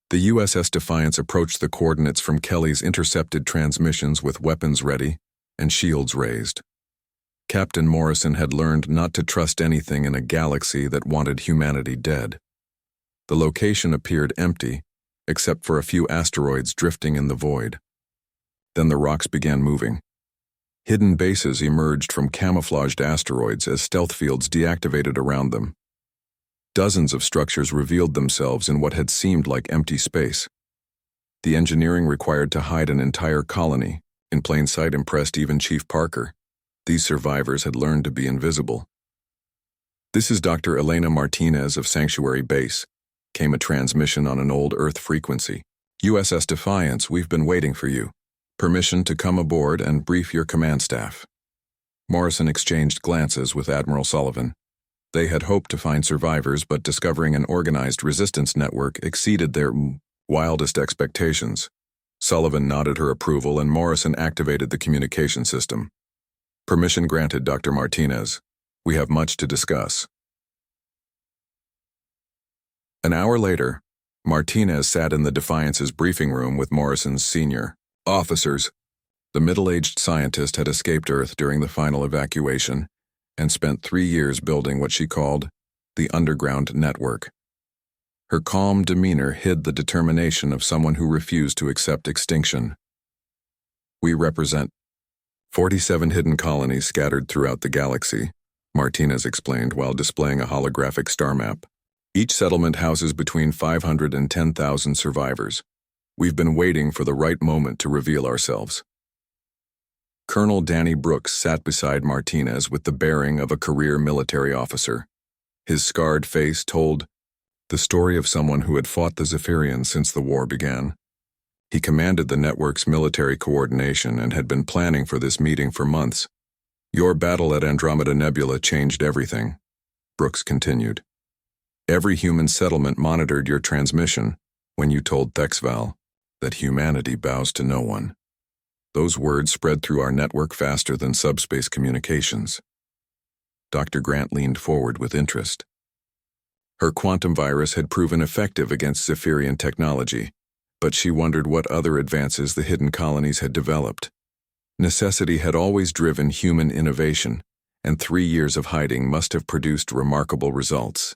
The USS Defiance approached the coordinates from Kelly's intercepted transmissions with weapons ready and shields raised. Captain Morrison had learned not to trust anything in a galaxy that wanted humanity dead. The location appeared empty, except for a few asteroids drifting in the void. Then the rocks began moving. Hidden bases emerged from camouflaged asteroids as stealth fields deactivated around them. Dozens of structures revealed themselves in what had seemed like empty space. The engineering required to hide an entire colony in plain sight impressed even Chief Parker. These survivors had learned to be invisible. "This is Dr. Elena Martinez of Sanctuary Base," came a transmission on an old Earth frequency. "USS Defiance, we've been waiting for you. Permission to come aboard and brief your command staff." Morrison exchanged glances with Admiral Sullivan. They had hoped to find survivors, but discovering an organized resistance network exceeded their wildest expectations. Sullivan nodded her approval and Morrison activated the communication system. "Permission granted, Dr. Martinez. We have much to discuss." An hour later, Martinez sat in the Defiance's briefing room with Morrison's senior officers. The middle-aged scientist had escaped Earth during the final evacuation and spent 3 years building what she called the underground network. Her calm demeanor hid the determination of someone who refused to accept extinction. "We represent 47 hidden colonies scattered throughout the galaxy," Martinez explained while displaying a holographic star map. "Each settlement houses between 500 and 10,000 survivors. We've been waiting for the right moment to reveal ourselves." Colonel Danny Brooks sat beside Martinez with the bearing of a career military officer. His scarred face told the story of someone who had fought the Zephyrians since the war began. He commanded the network's military coordination and had been planning for this meeting for months. "Your battle at Andromeda Nebula changed everything," Brooks continued. "Every human settlement monitored your transmission when you told Thexval that humanity bows to no one. Those words spread through our network faster than subspace communications." Dr. Grant leaned forward with interest. Her quantum virus had proven effective against Zephyrian technology, but she wondered what other advances the hidden colonies had developed. Necessity had always driven human innovation, and 3 years of hiding must have produced remarkable results.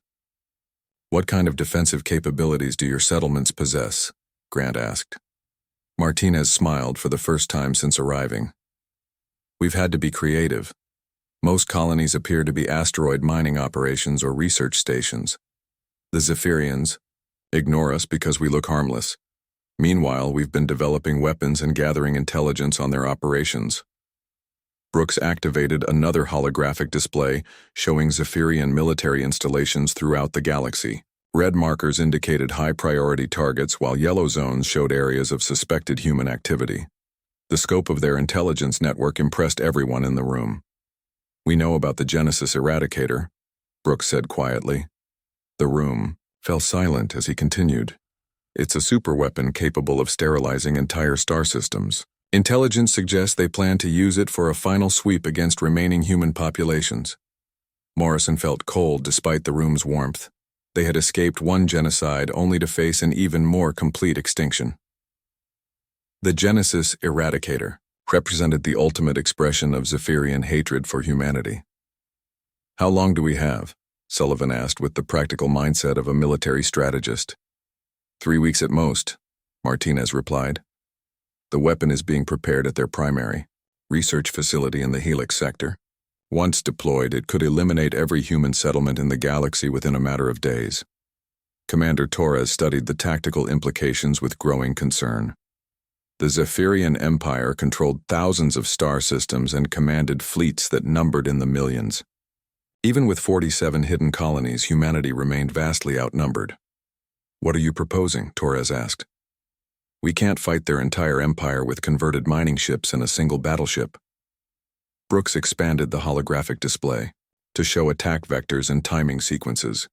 "What kind of defensive capabilities do your settlements possess?" Grant asked. Martinez smiled for the first time since arriving. "We've had to be creative. Most colonies appear to be asteroid mining operations or research stations. The Zephyrians ignore us because we look harmless. Meanwhile, we've been developing weapons and gathering intelligence on their operations." Brooks activated another holographic display showing Zephyrian military installations throughout the galaxy. Red markers indicated high-priority targets, while yellow zones showed areas of suspected human activity. The scope of their intelligence network impressed everyone in the room. "We know about the Genesis Eradicator," Brooks said quietly. The room fell silent as he continued. "It's a superweapon capable of sterilizing entire star systems. Intelligence suggests they plan to use it for a final sweep against remaining human populations." Morrison felt cold despite the room's warmth. They had escaped one genocide only to face an even more complete extinction. The Genesis Eradicator represented the ultimate expression of Zephyrian hatred for humanity. "How long do we have?" Sullivan asked with the practical mindset of a military strategist. 3 weeks at most," Martinez replied. "The weapon is being prepared at their primary research facility in the Helix sector. Once deployed, it could eliminate every human settlement in the galaxy within a matter of days." Commander Torres studied the tactical implications with growing concern. The Zephyrian Empire controlled thousands of star systems and commanded fleets that numbered in the millions. Even with 47 hidden colonies, humanity remained vastly outnumbered. "What are you proposing?" Torres asked. "We can't fight their entire empire with converted mining ships and a single battleship." Brooks expanded the holographic display to show attack vectors and timing sequences.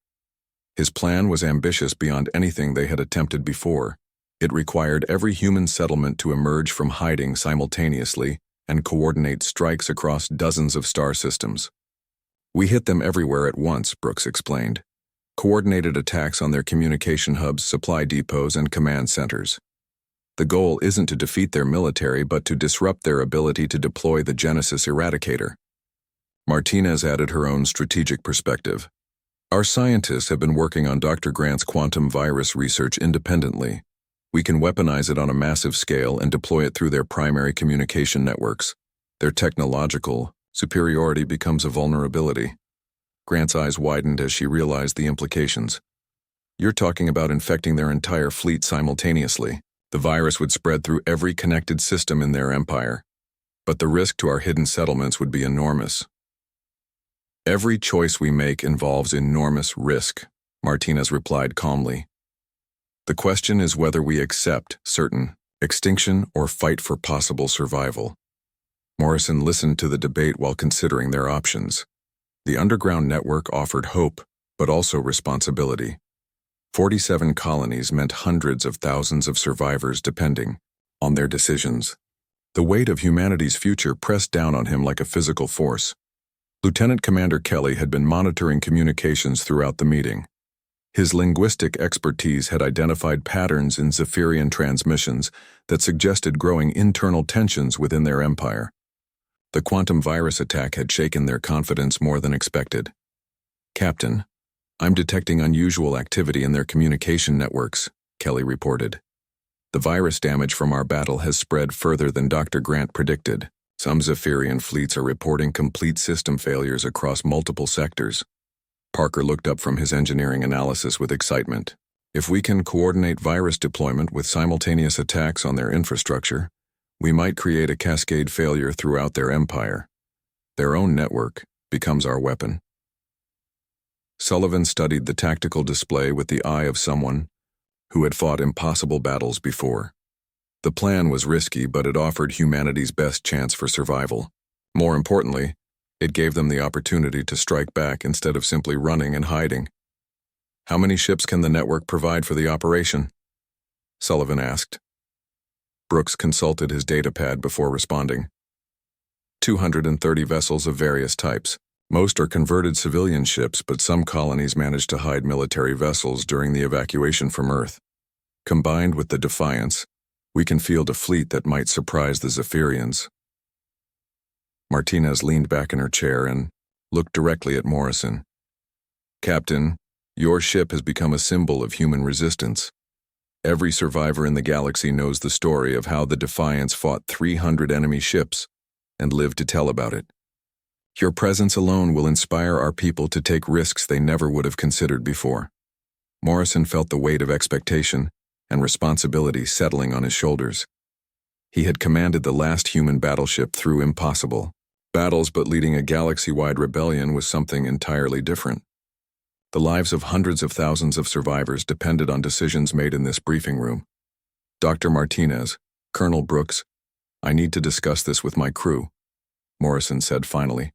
His plan was ambitious beyond anything they had attempted before. It required every human settlement to emerge from hiding simultaneously and coordinate strikes across dozens of star systems. "We hit them everywhere at once," Brooks explained. coordinated attacks on their communication hubs, supply depots, and command centers. The goal isn't to defeat their military, but to disrupt their ability to deploy the Genesis Eradicator. Martinez added her own strategic perspective. Our scientists have been working on Dr. Grant's quantum virus research independently. We can weaponize it on a massive scale and deploy it through their primary communication networks. Their technological superiority becomes a vulnerability. Grant's eyes widened as she realized the implications. You're talking about infecting their entire fleet simultaneously. The virus would spread through every connected system in their empire. But the risk to our hidden settlements would be enormous. Every choice we make involves enormous risk, Martinez replied calmly. The question is whether we accept certain extinction or fight for possible survival. Morrison listened to the debate while considering their options. The underground network offered hope, but also responsibility. 47 colonies meant hundreds of thousands of survivors depending on their decisions. The weight of humanity's future pressed down on him like a physical force. Lieutenant Commander Kelly had been monitoring communications throughout the meeting. His linguistic expertise had identified patterns in Zephyrian transmissions that suggested growing internal tensions within their empire. The quantum virus attack had shaken their confidence more than expected. "Captain, I'm detecting unusual activity in their communication networks," Kelly reported. "The virus damage from our battle has spread further than Dr. Grant predicted. Some Zephyrian fleets are reporting complete system failures across multiple sectors." Parker looked up from his engineering analysis with excitement. "If we can coordinate virus deployment with simultaneous attacks on their infrastructure, we might create a cascade failure throughout their empire. Their own network becomes our weapon." Sullivan studied the tactical display with the eye of someone who had fought impossible battles before. The plan was risky, but it offered humanity's best chance for survival. More importantly, it gave them the opportunity to strike back instead of simply running and hiding. "How many ships can the network provide for the operation?" Sullivan asked. Brooks consulted his datapad before responding. 230 vessels of various types. Most are converted civilian ships, but some colonies managed to hide military vessels during the evacuation from Earth. Combined with the Defiance, we can field a fleet that might surprise the Zephyrians. Martinez leaned back in her chair and looked directly at Morrison. "Captain, your ship has become a symbol of human resistance. Every survivor in the galaxy knows the story of how the Defiance fought 300 enemy ships and lived to tell about it. Your presence alone will inspire our people to take risks they never would have considered before." Morrison felt the weight of expectation and responsibility settling on his shoulders. He had commanded the last human battleship through impossible battles, but leading a galaxy-wide rebellion was something entirely different. The lives of hundreds of thousands of survivors depended on decisions made in this briefing room. "Dr. Martinez, Colonel Brooks, I need to discuss this with my crew," Morrison said finally.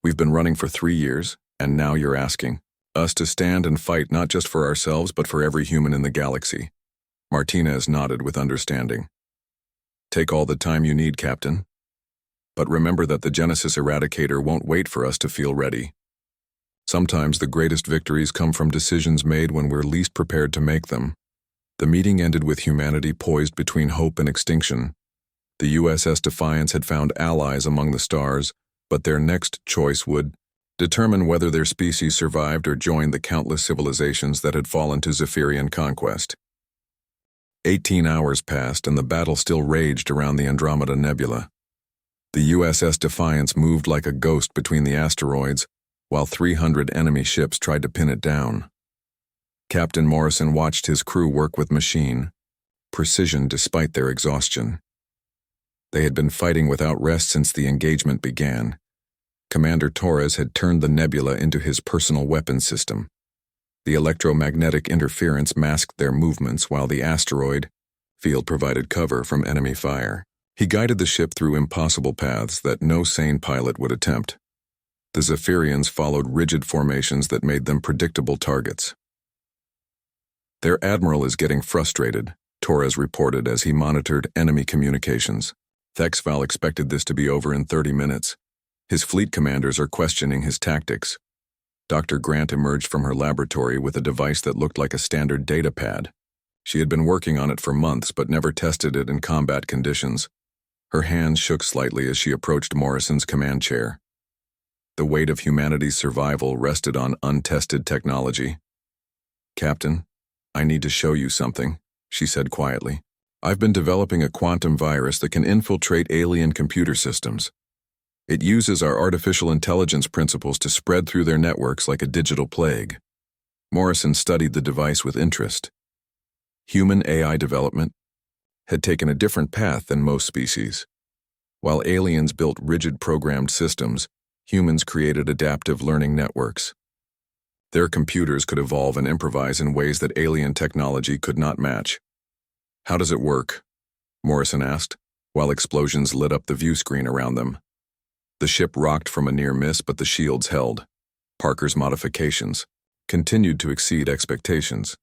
"We've been running for 3 years, and now you're asking us to stand and fight not just for ourselves but for every human in the galaxy." Martinez nodded with understanding. "Take all the time you need, Captain. But remember that the Genesis Eradicator won't wait for us to feel ready. Sometimes the greatest victories come from decisions made when we're least prepared to make them." The meeting ended with humanity poised between hope and extinction. The USS Defiance had found allies among the stars, but their next choice would determine whether their species survived or joined the countless civilizations that had fallen to Zephyrian conquest. 18 hours passed, and the battle still raged around the Andromeda Nebula. The USS Defiance moved like a ghost between the asteroids, while 300 enemy ships tried to pin it down. Captain Morrison watched his crew work with machine precision despite their exhaustion. They had been fighting without rest since the engagement began. Commander Torres had turned the nebula into his personal weapon system. The electromagnetic interference masked their movements while the asteroid field provided cover from enemy fire. He guided the ship through impossible paths that no sane pilot would attempt. The Zephyrians followed rigid formations that made them predictable targets. "Their admiral is getting frustrated," Torres reported as he monitored enemy communications. "Thexval expected this to be over in 30 minutes. His fleet commanders are questioning his tactics." Dr. Grant emerged from her laboratory with a device that looked like a standard data pad. She had been working on it for months but never tested it in combat conditions. Her hands shook slightly as she approached Morrison's command chair. The weight of humanity's survival rested on untested technology. "Captain, I need to show you something," she said quietly. "I've been developing a quantum virus that can infiltrate alien computer systems. It uses our artificial intelligence principles to spread through their networks like a digital plague." Morrison studied the device with interest. Human AI development had taken a different path than most species. While aliens built rigid programmed systems, humans created adaptive learning networks. Their computers could evolve and improvise in ways that alien technology could not match. "How does it work?" Morrison asked, while explosions lit up the view screen around them. The ship rocked from a near miss, but the shields held. Parker's modifications continued to exceed expectations.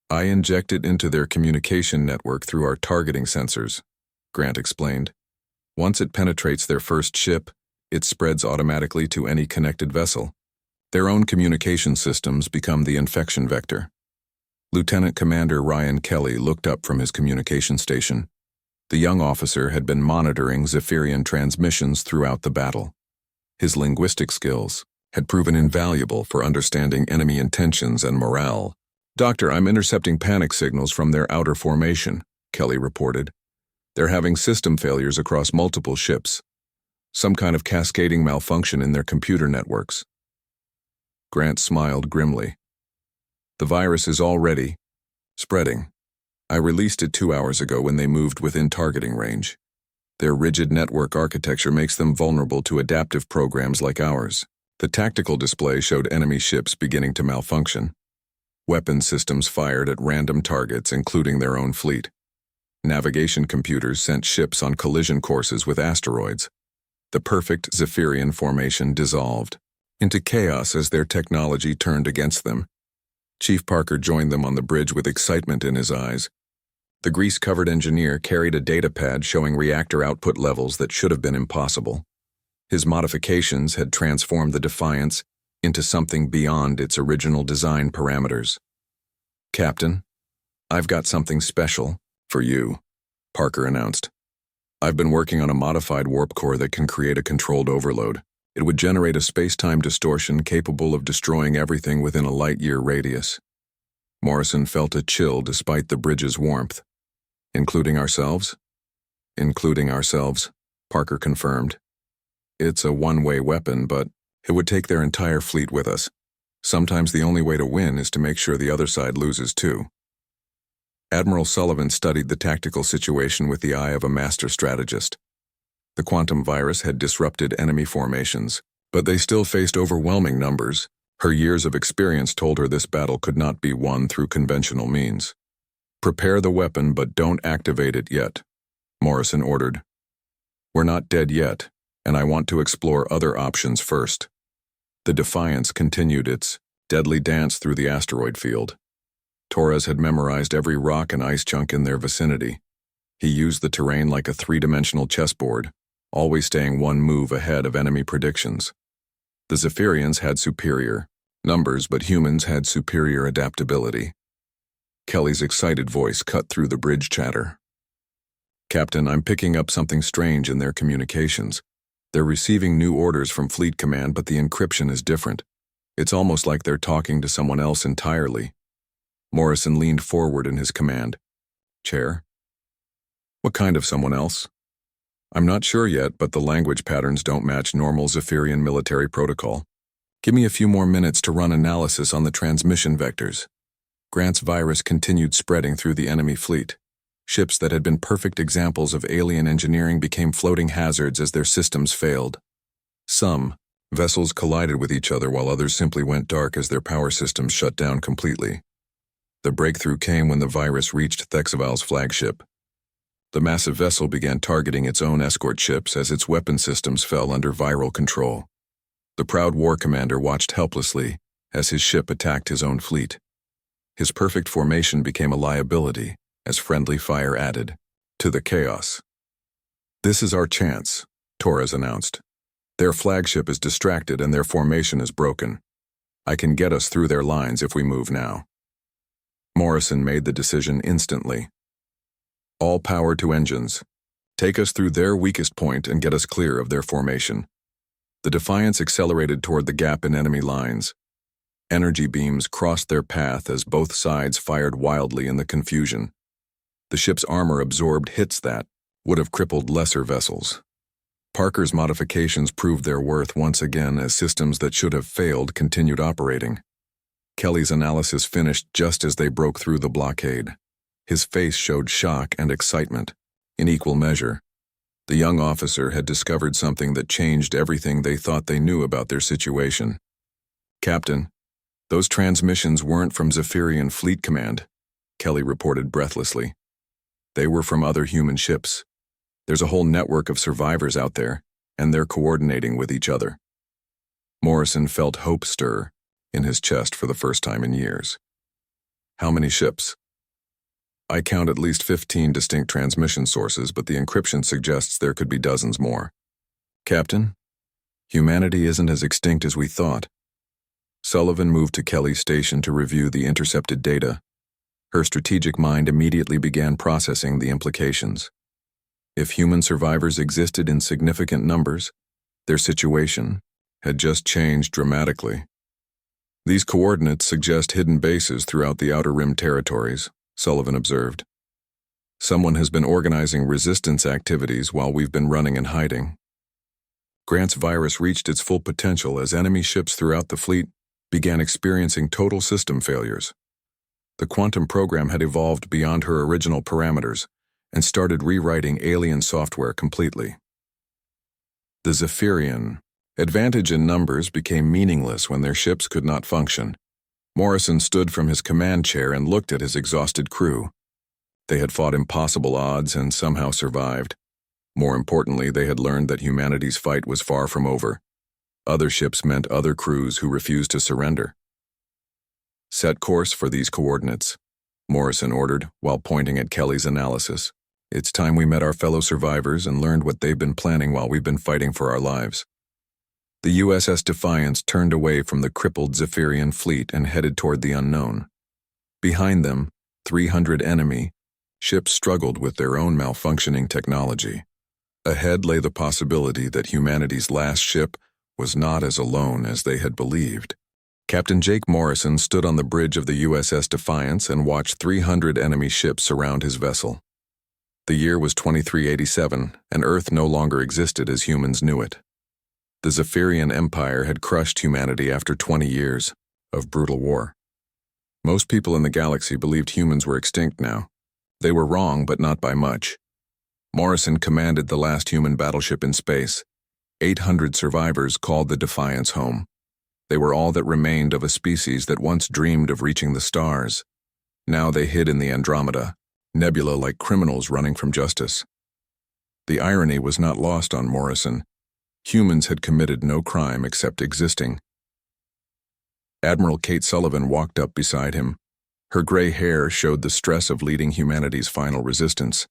"I inject it into their communication network through our targeting sensors," Grant explained. "Once it penetrates their first ship, it spreads automatically to any connected vessel. Their own communication systems become the infection vector." Lieutenant Commander Ryan Kelly looked up from his communication station. The young officer had been monitoring Zephyrian transmissions throughout the battle. His linguistic skills had proven invaluable for understanding enemy intentions and morale. "Doctor, I'm intercepting panic signals from their outer formation," Kelly reported. "They're having system failures across multiple ships. Some kind of cascading malfunction in their computer networks." Grant smiled grimly. "The virus is already spreading. I released it 2 hours ago when they moved within targeting range. Their rigid network architecture makes them vulnerable to adaptive programs like ours." The tactical display showed enemy ships beginning to malfunction. Weapon systems fired at random targets, including their own fleet. Navigation computers sent ships on collision courses with asteroids. The perfect Zephyrian formation dissolved into chaos as their technology turned against them. Chief Parker joined them on the bridge with excitement in his eyes. The grease-covered engineer carried a data pad showing reactor output levels that should have been impossible. His modifications had transformed the Defiance into something beyond its original design parameters. "Captain, I've got something special for you," Parker announced. "I've been working on a modified warp core that can create a controlled overload. It would generate a space-time distortion capable of destroying everything within a light-year radius." Morrison felt a chill despite the bridge's warmth. "Including ourselves?" "Including ourselves," Parker confirmed. "It's a one-way weapon, but it would take their entire fleet with us. Sometimes the only way to win is to make sure the other side loses too." Admiral Sullivan studied the tactical situation with the eye of a master strategist. The quantum virus had disrupted enemy formations, but they still faced overwhelming numbers. Her years of experience told her this battle could not be won through conventional means. "Prepare the weapon, but don't activate it yet," Morrison ordered. "We're not dead yet, and I want to explore other options first." The Defiance continued its deadly dance through the asteroid field. Torres had memorized every rock and ice chunk in their vicinity. He used the terrain like a three-dimensional chessboard, always staying one move ahead of enemy predictions. The Zephyrians had superior numbers, but humans had superior adaptability. Kelly's excited voice cut through the bridge chatter. "Captain, I'm picking up something strange in their communications. They're receiving new orders from Fleet Command, but the encryption is different. It's almost like they're talking to someone else entirely." Morrison leaned forward in his command chair. "What kind of someone else?" "I'm not sure yet, but the language patterns don't match normal Zephyrian military protocol. Give me a few more minutes to run analysis on the transmission vectors." Grant's virus continued spreading through the enemy fleet. Ships that had been perfect examples of alien engineering became floating hazards as their systems failed. Some vessels collided with each other while others simply went dark as their power systems shut down completely. The breakthrough came when the virus reached Thexaval's flagship. The massive vessel began targeting its own escort ships as its weapon systems fell under viral control. The proud war commander watched helplessly as his ship attacked his own fleet. His perfect formation became a liability as friendly fire added to the chaos. "This is our chance," Torres announced. "Their flagship is distracted and their formation is broken. I can get us through their lines if we move now. Morrison made the decision instantly. All power to engines. Take us through their weakest point and get us clear of their formation. The Defiance accelerated toward the gap in enemy lines. Energy beams crossed their path as both sides fired wildly in the confusion. The ship's armor absorbed hits that would have crippled lesser vessels. Parker's modifications proved their worth once again as systems that should have failed continued operating. Kelly's analysis finished just as they broke through the blockade. His face showed shock and excitement, in equal measure. The young officer had discovered something that changed everything they thought they knew about their situation. "Captain, those transmissions weren't from Zephyrian Fleet Command," Kelly reported breathlessly. "They were from other human ships. There's a whole network of survivors out there, and they're coordinating with each other." Morrison felt hope stir in his chest for the first time in years. "How many ships?" "I count at least 15 distinct transmission sources, but the encryption suggests there could be dozens more." "Captain, humanity isn't as extinct as we thought." Sullivan moved to Kelly's station to review the intercepted data. Her strategic mind immediately began processing the implications. If human survivors existed in significant numbers, their situation had just changed dramatically. "These coordinates suggest hidden bases throughout the Outer Rim territories," Sullivan observed. "Someone has been organizing resistance activities while we've been running and hiding." Grant's virus reached its full potential as enemy ships throughout the fleet began experiencing total system failures. The quantum program had evolved beyond her original parameters and started rewriting alien software completely. The Zephyrian advantage in numbers became meaningless when their ships could not function. Morrison stood from his command chair and looked at his exhausted crew. They had fought impossible odds and somehow survived. More importantly, they had learned that humanity's fight was far from over. Other ships meant other crews who refused to surrender. "Set course for these coordinates," Morrison ordered while pointing at Kelly's analysis. "It's time we met our fellow survivors and learned what they've been planning while we've been fighting for our lives." The USS Defiance turned away from the crippled Zephyrian fleet and headed toward the unknown. Behind them, 300 enemy ships struggled with their own malfunctioning technology. Ahead lay the possibility that humanity's last ship was not as alone as they had believed. Captain Jake Morrison stood on the bridge of the USS Defiance and watched 300 enemy ships surround his vessel. The year was 2387, and Earth no longer existed as humans knew it. The Zephyrian Empire had crushed humanity after 20 years of brutal war. Most people in the galaxy believed humans were extinct now. They were wrong, but not by much. Morrison commanded the last human battleship in space. 800 survivors called the Defiance home. They were all that remained of a species that once dreamed of reaching the stars. Now they hid in the Andromeda, nebula like criminals running from justice. The irony was not lost on Morrison. Humans had committed no crime except existing. Admiral Kate Sullivan walked up beside him. Her gray hair showed the stress of leading humanity's final resistance.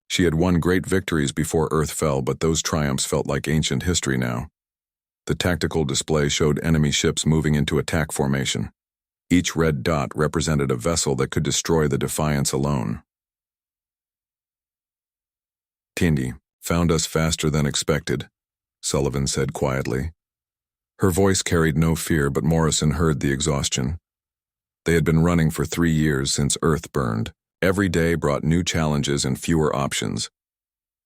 She had won great victories before Earth fell, but those triumphs felt like ancient history now. The tactical display showed enemy ships moving into attack formation. Each red dot represented a vessel that could destroy the Defiance alone. "Tindy found us faster than expected," Sullivan said quietly. Her voice carried no fear, but Morrison heard the exhaustion. They had been running for 3 years since Earth burned. Every day brought new challenges and fewer options.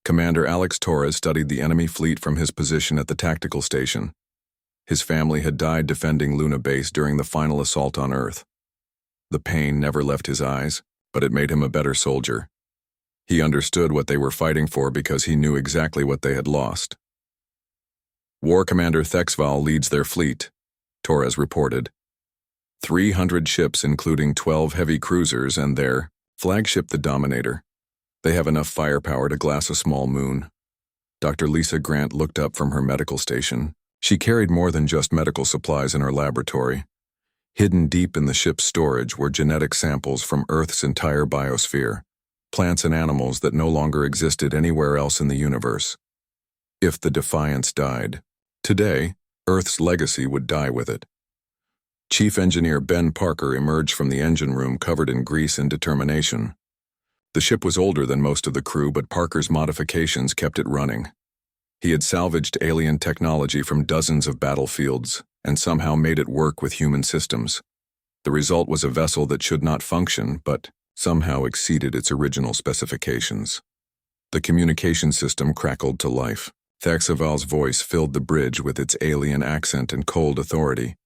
Commander Alex Torres studied the enemy fleet from his position at the tactical station. His family had died defending Luna Base during the final assault on Earth. The pain never left his eyes, but it made him a better soldier. He understood what they were fighting for because he knew exactly what they had lost. "War Commander Thexval leads their fleet," Torres reported. 300 ships including 12 heavy cruisers and their flagship the Dominator. They have enough firepower to glass a small moon. Dr. Lisa Grant looked up from her medical station. She carried more than just medical supplies in her laboratory. Hidden deep in the ship's storage were genetic samples from Earth's entire biosphere, plants and animals that no longer existed anywhere else in the universe. If the Defiance died, today, Earth's legacy would die with it. Chief Engineer Ben Parker emerged from the engine room covered in grease and determination. The ship was older than most of the crew, but Parker's modifications kept it running. He had salvaged alien technology from dozens of battlefields and somehow made it work with human systems. The result was a vessel that should not function, but somehow exceeded its original specifications. The communication system crackled to life. Thexaval's voice filled the bridge with its alien accent and cold authority.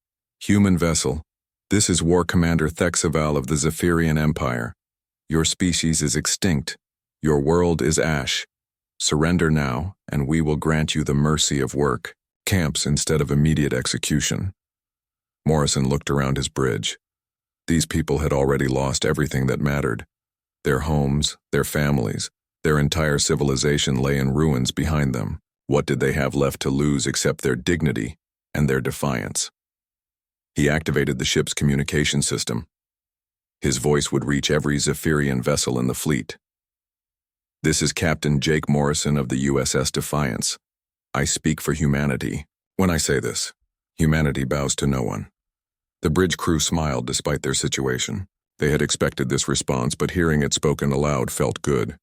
"Human vessel, this is War Commander Thexaval of the Zephyrian Empire. Your species is extinct. Your world is ash. Surrender now, and we will grant you the mercy of work, camps instead of immediate execution." Morrison looked around his bridge. These people had already lost everything that mattered. Their homes, their families, their entire civilization lay in ruins behind them. What did they have left to lose except their dignity and their defiance? He activated the ship's communication system. His voice would reach every Zephyrian vessel in the fleet. "This is Captain Jake Morrison of the USS Defiance. I speak for humanity. When I say this, humanity bows to no one." The bridge crew smiled despite their situation. They had expected this response, but hearing it spoken aloud felt good.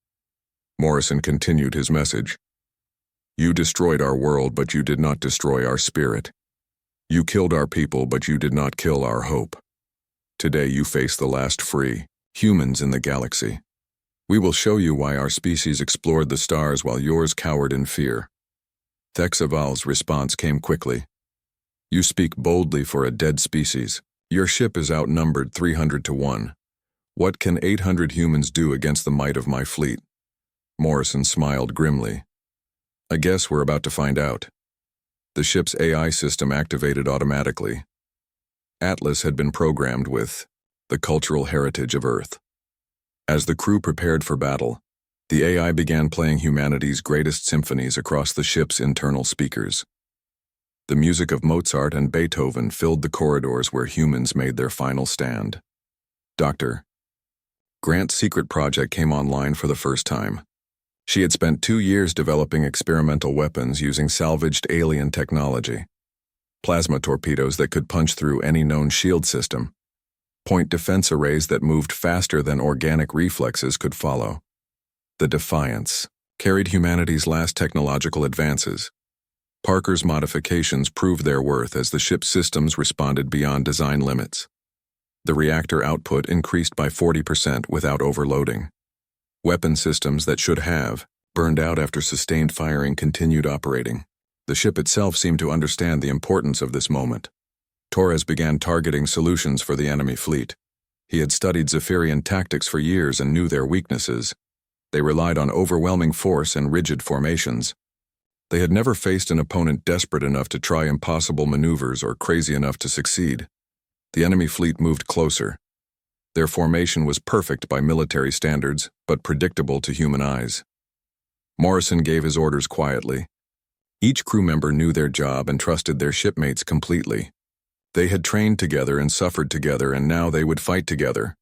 Morrison continued his message. "You destroyed our world, but you did not destroy our spirit. You killed our people, but you did not kill our hope. Today you face the last free humans in the galaxy. We will show you why our species explored the stars while yours cowered in fear." Thexaval's response came quickly. "You speak boldly for a dead species. Your ship is outnumbered 300 to 1. What can 800 humans do against the might of my fleet?" Morrison smiled grimly. "I guess we're about to find out." The ship's AI system activated automatically. Atlas had been programmed with the cultural heritage of Earth. As the crew prepared for battle, the AI began playing humanity's greatest symphonies across the ship's internal speakers. The music of Mozart and Beethoven filled the corridors where humans made their final stand. Dr. Grant's secret project came online for the first time. She had spent 2 years developing experimental weapons using salvaged alien technology. Plasma torpedoes that could punch through any known shield system. Point defense arrays that moved faster than organic reflexes could follow. The Defiance carried humanity's last technological advances. Parker's modifications proved their worth as the ship's systems responded beyond design limits. The reactor output increased by 40% without overloading. Weapon systems that should have burned out after sustained firing continued operating. The ship itself seemed to understand the importance of this moment. Torres began targeting solutions for the enemy fleet. He had studied Zephyrian tactics for years and knew their weaknesses. They relied on overwhelming force and rigid formations. They had never faced an opponent desperate enough to try impossible maneuvers or crazy enough to succeed. The enemy fleet moved closer. Their formation was perfect by military standards, but predictable to human eyes. Morrison gave his orders quietly. Each crew member knew their job and trusted their shipmates completely. They had trained together and suffered together, and now they would fight together.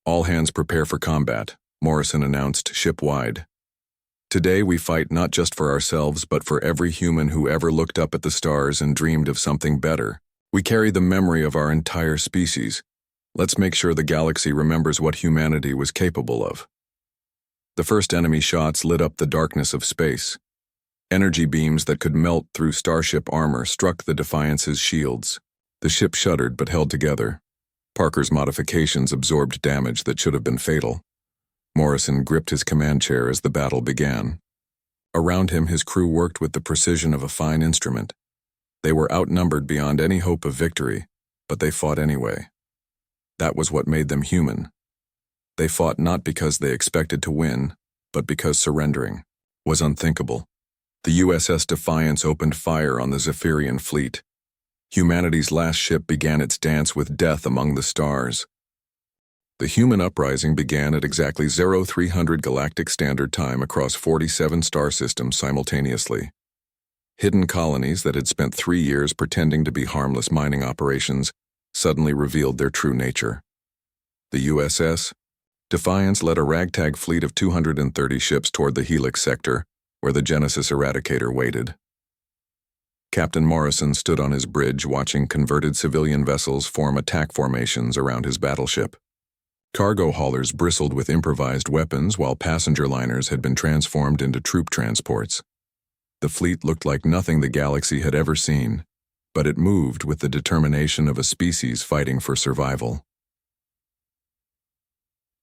"All hands prepare for combat," Morrison announced ship-wide. "Today we fight not just for ourselves, but for every human who ever looked up at the stars and dreamed of something better. We carry the memory of our entire species. Let's make sure the galaxy remembers what humanity was capable of." The first enemy shots lit up the darkness of space. Energy beams that could melt through starship armor struck the Defiance's shields. The ship shuddered but held together. Parker's modifications absorbed damage that should have been fatal. Morrison gripped his command chair as the battle began. Around him, his crew worked with the precision of a fine instrument. They were outnumbered beyond any hope of victory, but they fought anyway. That was what made them human. They fought not because they expected to win, but because surrendering was unthinkable. The USS Defiance opened fire on the Zephyrian fleet. Humanity's last ship began its dance with death among the stars. The human uprising began at exactly 0300 Galactic Standard Time across 47 star systems simultaneously. Hidden colonies that had spent 3 years pretending to be harmless mining operations suddenly revealed their true nature. The USS Defiance led a ragtag fleet of 230 ships toward the Helix sector, where the Genesis Eradicator waited. Captain Morrison stood on his bridge watching converted civilian vessels form attack formations around his battleship. Cargo haulers bristled with improvised weapons while passenger liners had been transformed into troop transports. The fleet looked like nothing the galaxy had ever seen, but it moved with the determination of a species fighting for survival.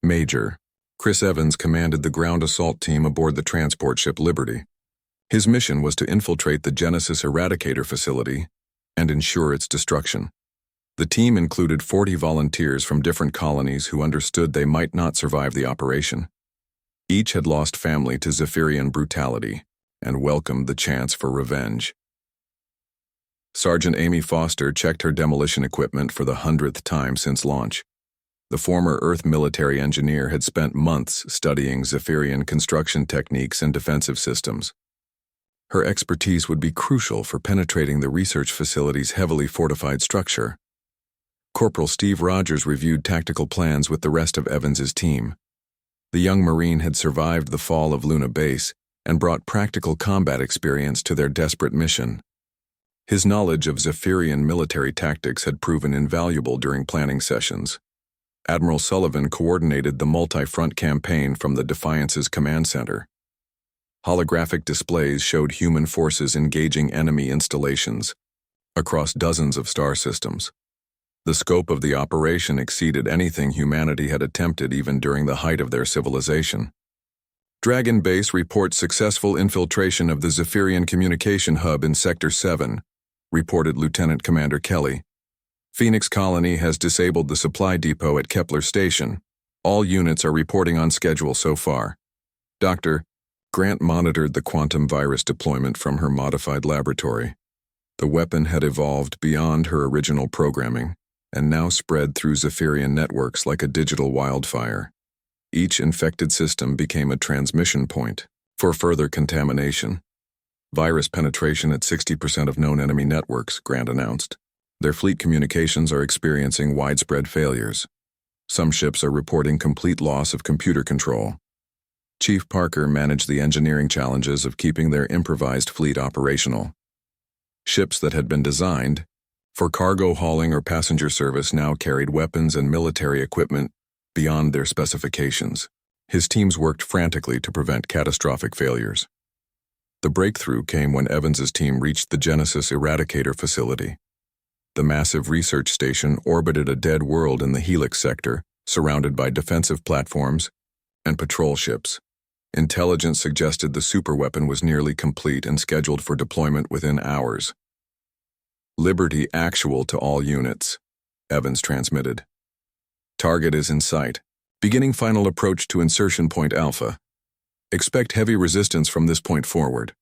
Major Chris Evans commanded the ground assault team aboard the transport ship Liberty. His mission was to infiltrate the Genesis Eradicator facility and ensure its destruction. The team included 40 volunteers from different colonies who understood they might not survive the operation. Each had lost family to Zephyrian brutality and welcomed the chance for revenge. Sergeant Amy Foster checked her demolition equipment for the 100th time since launch. The former Earth military engineer had spent months studying Zephyrian construction techniques and defensive systems. Her expertise would be crucial for penetrating the research facility's heavily fortified structure. Corporal Steve Rogers reviewed tactical plans with the rest of Evans's team. The young Marine had survived the fall of Luna Base and brought practical combat experience to their desperate mission. His knowledge of Zephyrian military tactics had proven invaluable during planning sessions. Admiral Sullivan coordinated the multi-front campaign from the Defiance's command center. Holographic displays showed human forces engaging enemy installations across dozens of star systems. The scope of the operation exceeded anything humanity had attempted even during the height of their civilization. Dragon Base reports successful infiltration of the Zephyrian communication hub in Sector 7, reported Lieutenant Commander Kelly. Phoenix Colony has disabled the supply depot at Kepler Station. All units are reporting on schedule so far. Dr. Grant monitored the quantum virus deployment from her modified laboratory. The weapon had evolved beyond her original programming and now spread through Zephyrian networks like a digital wildfire. Each infected system became a transmission point for further contamination. Virus penetration at 60% of known enemy networks, Grant announced. Their fleet communications are experiencing widespread failures. Some ships are reporting complete loss of computer control. Chief Parker managed the engineering challenges of keeping their improvised fleet operational. Ships that had been designed for cargo hauling or passenger service now carried weapons and military equipment beyond their specifications. His teams worked frantically to prevent catastrophic failures. The breakthrough came when Evans's team reached the Genesis Eradicator facility. The massive research station orbited a dead world in the Helix sector, surrounded by defensive platforms and patrol ships. Intelligence suggested the superweapon was nearly complete and scheduled for deployment within hours. Liberty actual to all units, Evans transmitted. Target is in sight. Beginning final approach to insertion point Alpha. Expect heavy resistance from this point forward.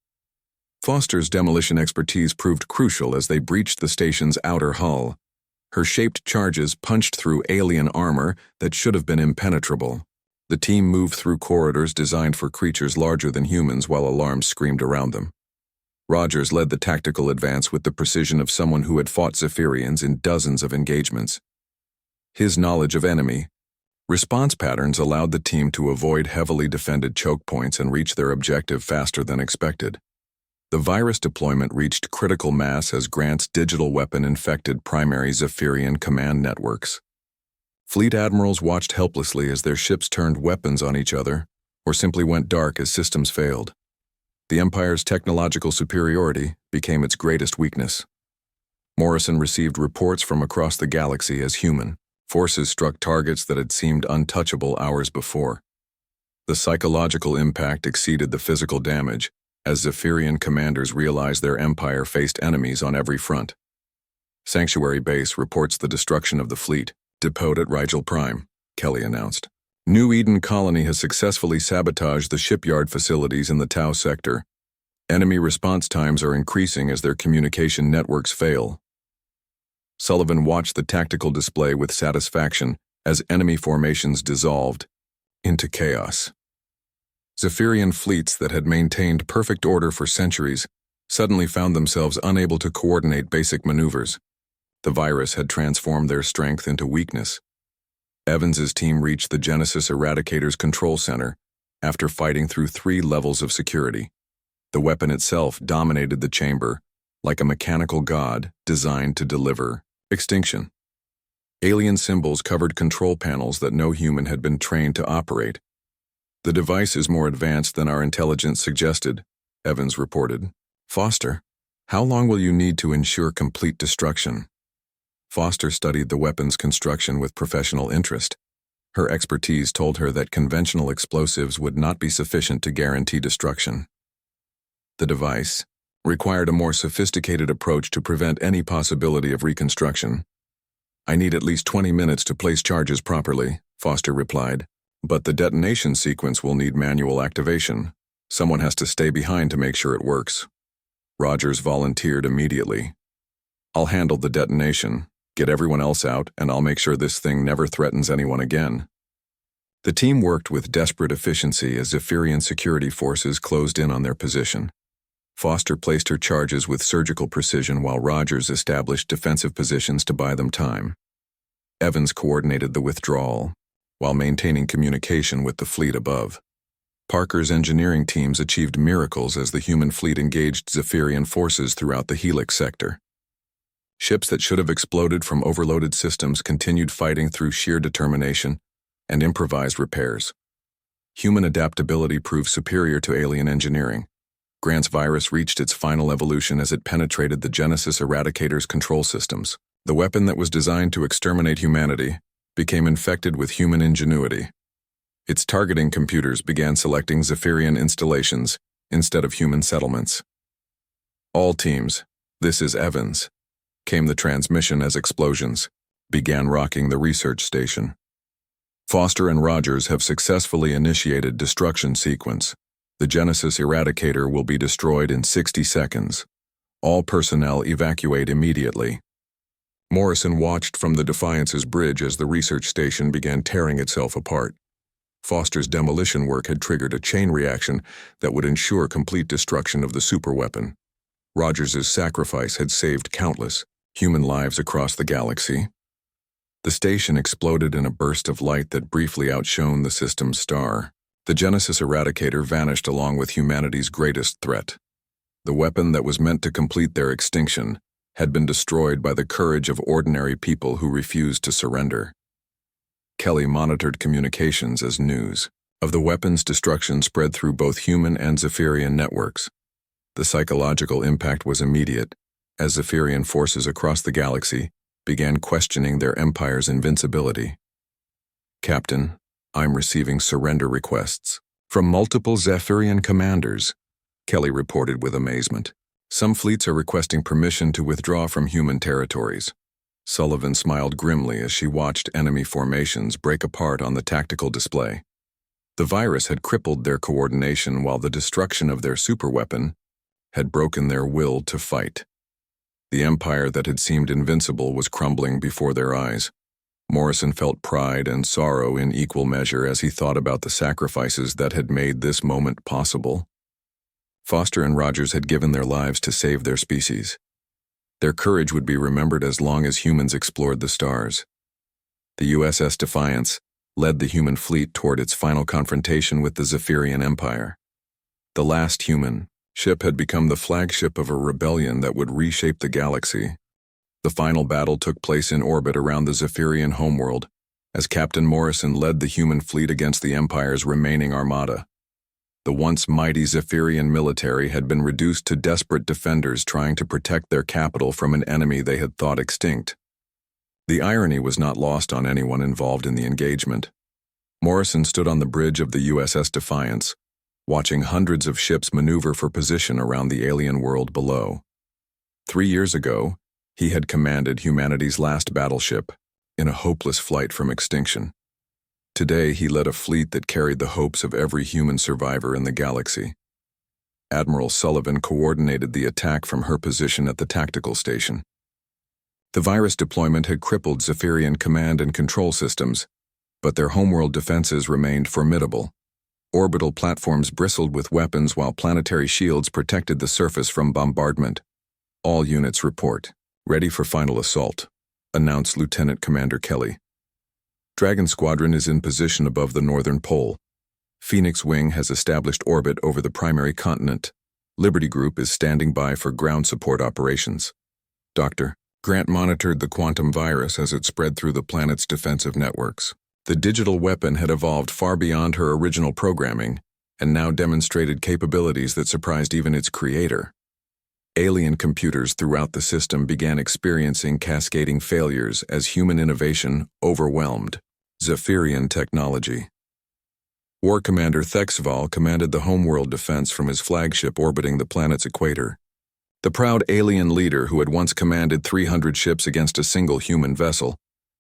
Foster's demolition expertise proved crucial as they breached the station's outer hull. Her shaped charges punched through alien armor that should have been impenetrable. The team moved through corridors designed for creatures larger than humans while alarms screamed around them. Rogers led the tactical advance with the precision of someone who had fought Zephyrians in dozens of engagements. His knowledge of enemy response patterns allowed the team to avoid heavily defended choke points and reach their objective faster than expected. The virus deployment reached critical mass as Grant's digital weapon infected primary Zephyrian command networks. Fleet admirals watched helplessly as their ships turned weapons on each other or simply went dark as systems failed. The Empire's technological superiority became its greatest weakness. Morrison received reports from across the galaxy as human forces struck targets that had seemed untouchable hours before. The psychological impact exceeded the physical damage as Zephyrian commanders realized their Empire faced enemies on every front. Sanctuary Base reports the destruction of the fleet, depot at Rigel Prime, Kelly announced. New Eden Colony has successfully sabotaged the shipyard facilities in the Tau sector. Enemy response times are increasing as their communication networks fail. Sullivan watched the tactical display with satisfaction as enemy formations dissolved into chaos. Zephyrian fleets that had maintained perfect order for centuries suddenly found themselves unable to coordinate basic maneuvers. The virus had transformed their strength into weakness. Evans's team reached the Genesis Eradicator's control center after fighting through 3 levels of security. The weapon itself dominated the chamber, like a mechanical god designed to deliver extinction. Alien symbols covered control panels that no human had been trained to operate. "The device is more advanced than our intelligence suggested," Evans reported. "Foster, how long will you need to ensure complete destruction?" Foster studied the weapon's construction with professional interest. Her expertise told her that conventional explosives would not be sufficient to guarantee destruction. The device required a more sophisticated approach to prevent any possibility of reconstruction. "I need at least 20 minutes to place charges properly," Foster replied. "But the detonation sequence will need manual activation. Someone has to stay behind to make sure it works." Rogers volunteered immediately. "I'll handle the detonation, get everyone else out, and I'll make sure this thing never threatens anyone again." The team worked with desperate efficiency as Zephyrian security forces closed in on their position. Foster placed her charges with surgical precision while Rogers established defensive positions to buy them time. Evans coordinated the withdrawal, while maintaining communication with the fleet above. Parker's engineering teams achieved miracles as the human fleet engaged Zephyrian forces throughout the Helix sector. Ships that should have exploded from overloaded systems continued fighting through sheer determination and improvised repairs. Human adaptability proved superior to alien engineering. Grant's virus reached its final evolution as it penetrated the Genesis Eradicator's control systems. The weapon that was designed to exterminate humanity became infected with human ingenuity. Its targeting computers began selecting Zephyrian installations instead of human settlements. "All teams, this is Evans," came the transmission as explosions began rocking the research station. "Foster and Rogers have successfully initiated destruction sequence. The Genesis Eradicator will be destroyed in 60 seconds. All personnel evacuate immediately." Morrison watched from the Defiance's bridge as the research station began tearing itself apart. Foster's demolition work had triggered a chain reaction that would ensure complete destruction of the superweapon. Rogers's sacrifice had saved countless human lives across the galaxy. The station exploded in a burst of light that briefly outshone the system's star. The Genesis Eradicator vanished along with humanity's greatest threat. The weapon that was meant to complete their extinction had been destroyed by the courage of ordinary people who refused to surrender. Kelly monitored communications as news of the weapon's destruction spread through both human and Zephyrian networks. The psychological impact was immediate, as Zephyrian forces across the galaxy began questioning their empire's invincibility. "Captain, I'm receiving surrender requests from multiple Zephyrian commanders," Kelly reported with amazement. "Some fleets are requesting permission to withdraw from human territories." Sullivan smiled grimly as she watched enemy formations break apart on the tactical display. The virus had crippled their coordination while the destruction of their superweapon had broken their will to fight. The empire that had seemed invincible was crumbling before their eyes. Morrison felt pride and sorrow in equal measure as he thought about the sacrifices that had made this moment possible. Foster and Rogers had given their lives to save their species. Their courage would be remembered as long as humans explored the stars. The USS Defiance led the human fleet toward its final confrontation with the Zephyrian Empire. The last human ship had become the flagship of a rebellion that would reshape the galaxy. The final battle took place in orbit around the Zephyrian homeworld, as Captain Morrison led the human fleet against the Empire's remaining armada. The once mighty Zephyrian military had been reduced to desperate defenders trying to protect their capital from an enemy they had thought extinct. The irony was not lost on anyone involved in the engagement. Morrison stood on the bridge of the USS Defiance, watching hundreds of ships maneuver for position around the alien world below. 3 years ago, he had commanded humanity's last battleship in a hopeless flight from extinction. Today, he led a fleet that carried the hopes of every human survivor in the galaxy. Admiral Sullivan coordinated the attack from her position at the tactical station. The virus deployment had crippled Zephyrian command and control systems, but their homeworld defenses remained formidable. Orbital platforms bristled with weapons while planetary shields protected the surface from bombardment. "All units report. Ready for final assault," announced Lieutenant Commander Kelly. "Dragon Squadron is in position above the northern pole. Phoenix Wing has established orbit over the primary continent. Liberty Group is standing by for ground support operations. Dr. Grant monitored the quantum virus as it spread through the planet's defensive networks. The digital weapon had evolved far beyond her original programming and now demonstrated capabilities that surprised even its creator. Alien computers throughout the system began experiencing cascading failures as human innovation overwhelmed Zephyrian technology. War Commander Thexval commanded the homeworld defense from his flagship orbiting the planet's equator. The proud alien leader who had once commanded 300 ships against a single human vessel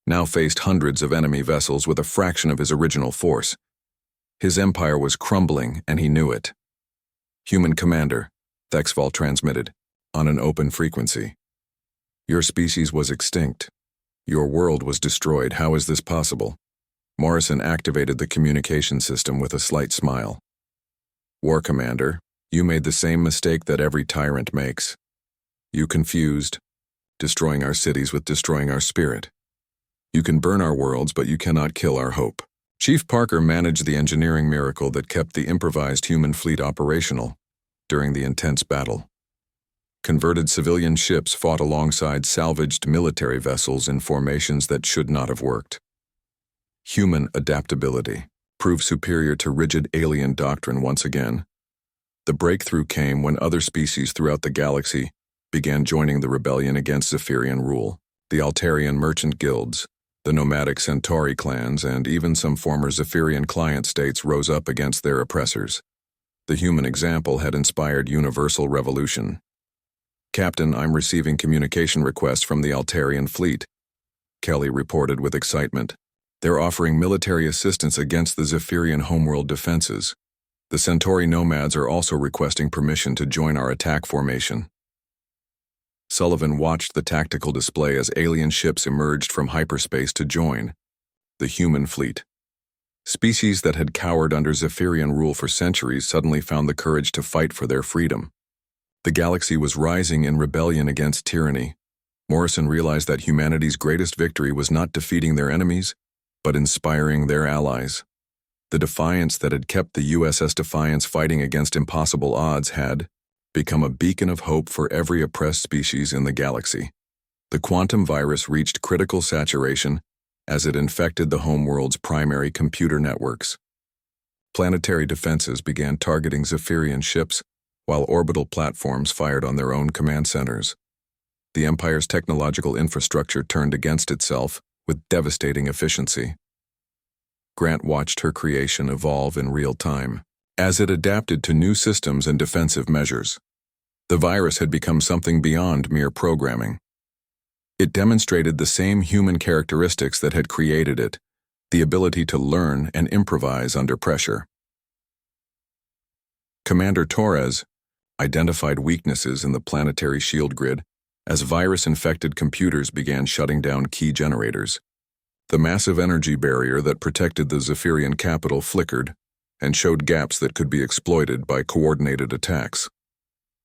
now faced hundreds of enemy vessels with a fraction of his original force. His empire was crumbling, and he knew it. "Human Commander," Thexval transmitted, on an open frequency. "Your species was extinct. Your world was destroyed. How is this possible?" Morrison activated the communication system with a slight smile. "War Commander, you made the same mistake that every tyrant makes. You confused destroying our cities with destroying our spirit. You can burn our worlds, but you cannot kill our hope." Chief Parker managed the engineering miracle that kept the improvised human fleet operational during the intense battle. Converted civilian ships fought alongside salvaged military vessels in formations that should not have worked. Human adaptability proved superior to rigid alien doctrine once again. The breakthrough came when other species throughout the galaxy began joining the rebellion against Zephyrian rule. The Altarian merchant guilds, the nomadic Centauri clans, and even some former Zephyrian client states rose up against their oppressors. The human example had inspired universal revolution. "Captain, I'm receiving communication requests from the Altarian fleet," Kelly reported with excitement. "They're offering military assistance against the Zephyrian homeworld defenses. The Centauri nomads are also requesting permission to join our attack formation." Sullivan watched the tactical display as alien ships emerged from hyperspace to join the human fleet. Species that had cowered under Zephyrian rule for centuries suddenly found the courage to fight for their freedom. The galaxy was rising in rebellion against tyranny. Morrison realized that humanity's greatest victory was not defeating their enemies, but inspiring their allies. The defiance that had kept the USS Defiance fighting against impossible odds had become a beacon of hope for every oppressed species in the galaxy. The quantum virus reached critical saturation as it infected the homeworld's primary computer networks. Planetary defenses began targeting Zephyrian ships, while orbital platforms fired on their own command centers. The Empire's technological infrastructure turned against itself with devastating efficiency. Grant watched her creation evolve in real time as it adapted to new systems and defensive measures. The virus had become something beyond mere programming. It demonstrated the same human characteristics that had created it, the ability to learn and improvise under pressure. Commander Torres identified weaknesses in the planetary shield grid as virus-infected computers began shutting down key generators. The massive energy barrier that protected the Zephyrian capital flickered and showed gaps that could be exploited by coordinated attacks.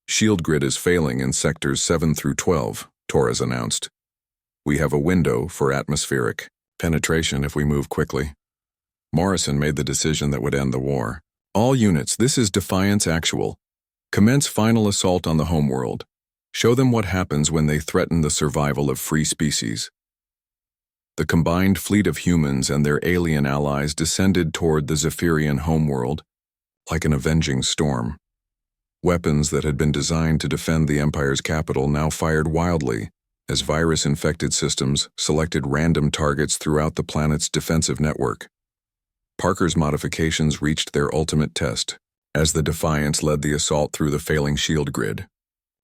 "Shield grid is failing in sectors 7 through 12, Torres announced. "We have a window for atmospheric penetration if we move quickly." Morrison made the decision that would end the war. "All units, this is Defiance Actual. Commence final assault on the homeworld. Show them what happens when they threaten the survival of free species." The combined fleet of humans and their alien allies descended toward the Zephyrian homeworld like an avenging storm. Weapons that had been designed to defend the Empire's capital now fired wildly as virus-infected systems selected random targets throughout the planet's defensive network. Parker's modifications reached their ultimate test as the Defiance led the assault through the failing shield grid.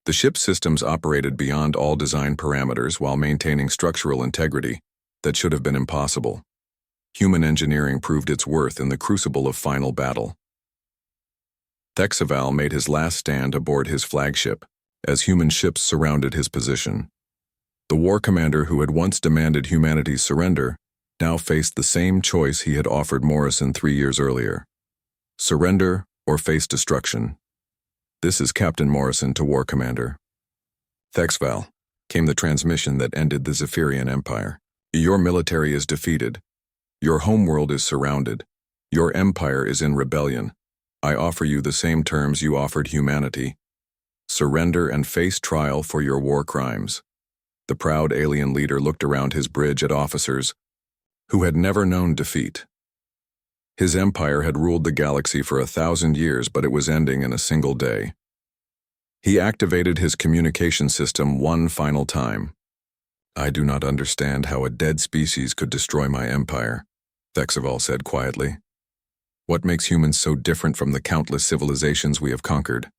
The ship's systems operated beyond all design parameters while maintaining structural integrity that should have been impossible. Human engineering proved its worth in the crucible of final battle. Thexval made his last stand aboard his flagship as human ships surrounded his position. The war commander who had once demanded humanity's surrender now faced the same choice he had offered Morrison 3 years earlier: surrender or face destruction. "This is Captain Morrison to War Commander." "Thexval," came the transmission that ended the Zephyrian Empire. "Your military is defeated. Your homeworld is surrounded. Your empire is in rebellion. I offer you the same terms you offered humanity: Surrender and face trial for your war crimes. The proud alien leader looked around his bridge at officers who had never known defeat. His empire had ruled the galaxy for 1,000 years, but it was ending in a single day. He activated his communication system one final time. I do not understand how a dead species could destroy my empire, Thexaval said quietly. What makes humans so different from the countless civilizations we have conquered?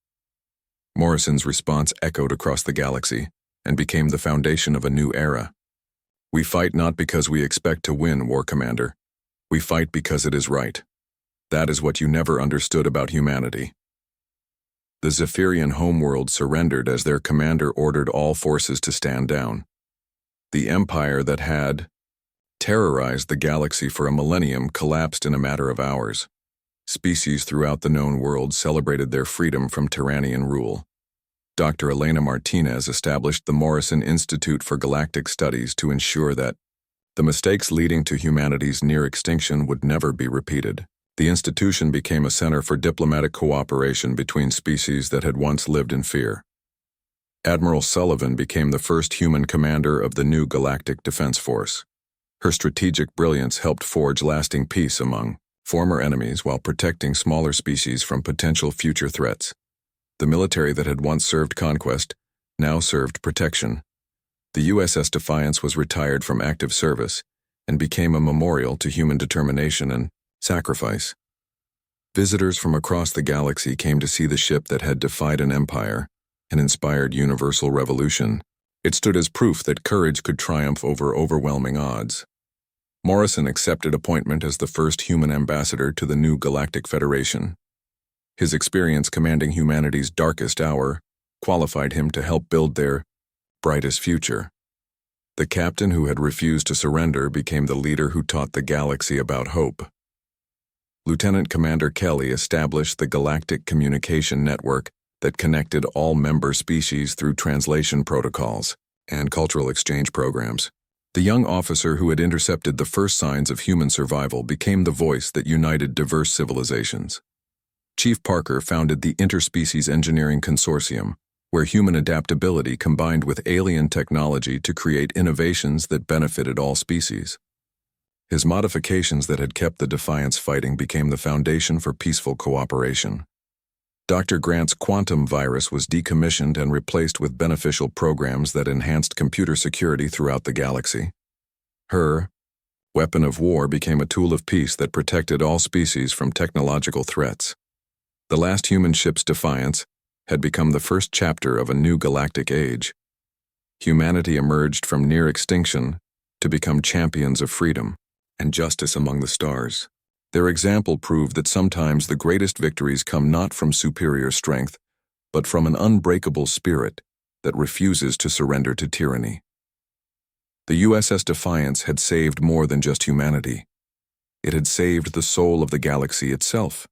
Morrison's response echoed across the galaxy and became the foundation of a new era. We fight not because we expect to win, War Commander. We fight because it is right. That is what you never understood about humanity. The Zephyrian homeworld surrendered as their commander ordered all forces to stand down. The empire that had terrorized the galaxy for a millennium collapsed in a matter of hours. Species throughout the known world celebrated their freedom from Tyrannian rule. Dr. Elena Martinez established the Morrison Institute for Galactic Studies to ensure that the mistakes leading to humanity's near extinction would never be repeated. The institution became a center for diplomatic cooperation between species that had once lived in fear. Admiral Sullivan became the first human commander of the new Galactic Defense Force. Her strategic brilliance helped forge lasting peace among former enemies while protecting smaller species from potential future threats. The military that had once served conquest now served protection. The USS Defiance was retired from active service and became a memorial to human determination and sacrifice. Visitors from across the galaxy came to see the ship that had defied an empire and inspired universal revolution. It stood as proof that courage could triumph over overwhelming odds. Morrison accepted appointment as the first human ambassador to the new Galactic Federation. His experience commanding humanity's darkest hour qualified him to help build their brightest future. The captain who had refused to surrender became the leader who taught the galaxy about hope. Lieutenant Commander Kelly established the Galactic Communication Network that connected all member species through translation protocols and cultural exchange programs. The young officer who had intercepted the first signs of human survival became the voice that united diverse civilizations. Chief Parker founded the Interspecies Engineering Consortium, where human adaptability combined with alien technology to create innovations that benefited all species. His modifications that had kept the Defiance fighting became the foundation for peaceful cooperation. Dr. Grant's quantum virus was decommissioned and replaced with beneficial programs that enhanced computer security throughout the galaxy. Her weapon of war became a tool of peace that protected all species from technological threats. The last human ship's Defiance had become the first chapter of a new galactic age. Humanity emerged from near extinction to become champions of freedom and justice among the stars. Their example proved that sometimes the greatest victories come not from superior strength, but from an unbreakable spirit that refuses to surrender to tyranny. The USS Defiance had saved more than just humanity. It had saved the soul of the galaxy itself.